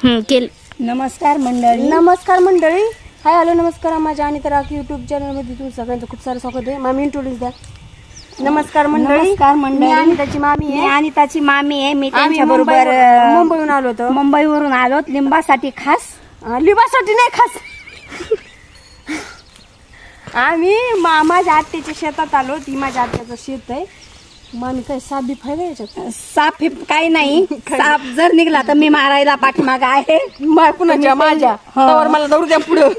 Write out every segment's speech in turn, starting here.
नमस्कार मंडळी. Hi hello नमस्कार. माझ्या आणि तर यूट्यूब चॅनलमध्ये तुमचं सगळ्यांचं खूप सारं स्वागत आहे. मामी इंट्रोड्यूस द्या. नमस्कार मंडळी. मी अनिताची मामी आहे. मी त्यांच्या बरोबर मुंबईहून आलो होतो. मुंबईवरून आलो लिंबासाठी खास. लिंबासाठी नाही खास. आम्ही माझ्या आत्याच्या शेतात आलो. ती माझ्या आत्याचं शेत आहे. मामी काय साप बी फायदा याच्यात? साप काही नाही. साप जर निघला तर मी मारायला पाठीमाग आहे. कुणाच्या? माझ्या. त्यावर मला दौड द्या पुढं.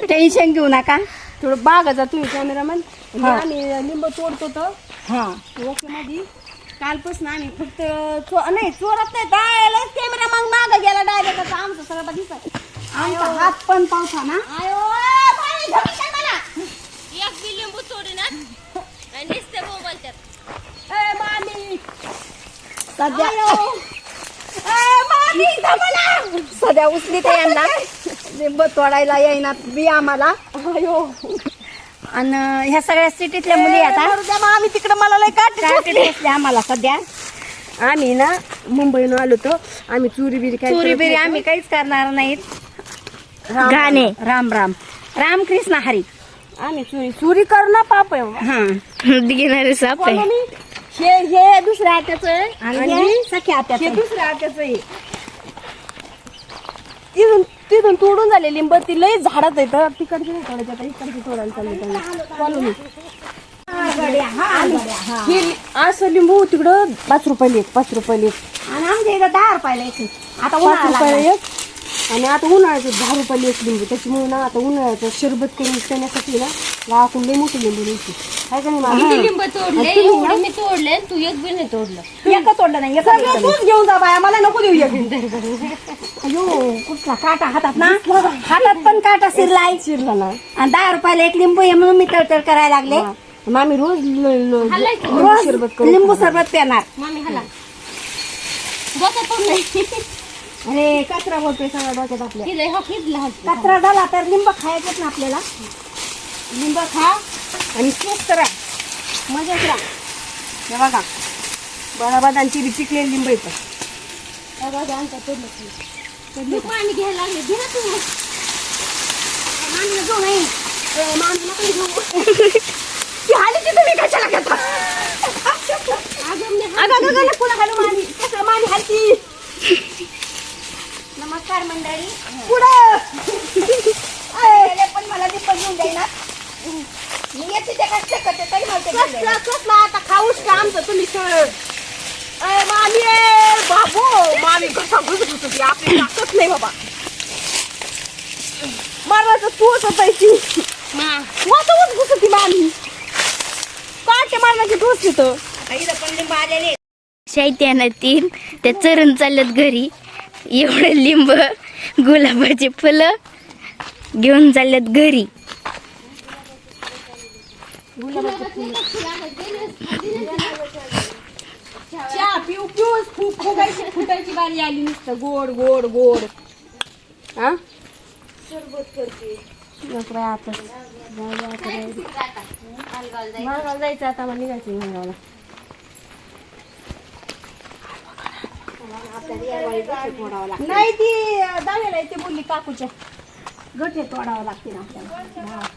टेन्शन घेऊ नका. थोडं बागा जा तुम्ही कॅमेरामॅन. आम्ही लिंब तोडतो तर ओके मध्ये कालपासून आम्ही फक्त नाही चोरत नाही. डायरेक्ट कॅमेरा मग माग गेला डायरेक्ट. आमचं सगळं दिसत. आमचा हात पण पावसा ना. एक बी लिंबू तोडीनात आणि नुसते बोलतात. सध्या उचली ते यांना लिंब तोडायला येईना बी आम्हाला. आणि ह्या सगळ्या सिटीतल्या मुली आता आम्ही तिकडे मला लय काट आम्हाला सध्या. आम्ही ना मुंबईनं आलो होतो. आम्ही चोरी बिरी आम्ही काहीच करणार नाहीत. गाणे राम राम राम कृष्ण हरी. आम्ही चोरी करणं पाप आहे. घेणारे साप आहे. हे दुसऱ्या आत्याचं आहे आणि सख्या आत्याचं हे दुसऱ्या आत्याचं आहे. तिथून तोडून झाले लिंब. ती लई झाडात येतं. तिकडचे नाही तोडायचे आता इकडचे तोडायला चालले. असं लिंबू तिकडं 5 रुपयाला एक. 5 रुपयाला एक. आणि आमच्या इथं 10 रुपयाला एक. आता 5 रुपयाला एक. आणि आता उन्हाळ्याचं 10 रुपयाला एक लिंबू. त्याच्यामुळे ना आता उन्हाळ्याचं शरबत करून पिण्यासाठी ना गावाकडून लई मोठी लिंबू द्यायची. काय का नाही? लिंब तोडले एवढे मी तोडले. तू एक बी नाही तोडलं. एक तोडलं नाही. सगळं तूच घेऊन जा बाया. मला नको देऊ एक. अयो कुठला काटा हातात ना. हातात पण काटा शिरलाय. शिरला ना. आणि 10 रुपयाला एक लिंबू आहे म्हणून मी तळतळ करायला लागले. मामी रोज रोज लिंबू सरबत पिणार. मामी हाला डोक्यात पडलंय. अरे कचरा बोलतोय सगळ्या डोक्यात आपल्या. हिला हो हिला कचरा झाला तर लिंब खायचंच ना आपल्याला. लिंब खा आणि स्वस्त करा. मजाच राहा. हे बघा बराबादांची बी पिकलेली लिंब येतं. तू पाणी घ्यायला लागले. घे ना तू. मामीला घेऊ नाही. मामीला पण घेऊ. ती हाली की तुम्ही कशाला घेता? अगं पुढं हालू मामी. कसं मामी हालती. नमस्कार मंडळी. पुढं पण मला लिंब घेऊन जाईना. मी येते ते कष्ट करते तरी मला कसला आता खाऊच का आमचं तुम्ही सर. मामी बाबू मामी कसा घुसत होती. आपली ताकद नाही बाबा. मारवाचं तूच होतायची. वाचवत घुसती मामी. काटे मारण्याची घुस तिथं. इथं पण लिंब आलेले. शैत्यानं 3 त्या चरून चालत घरी. एवढे लिंब गुलाबाचे फुलं घेऊन चालल्यात घरी. चहा पिऊ पिऊच फुटायची बारी आली. नुसतं गोड गोड गोड. हा सरबत करते. मालगावला जायचं आता. मला निघायचं मालगावला. नाही ती दावेला ते बोलली काकूच्या. गठे तोडावं लागते ना आपल्याला.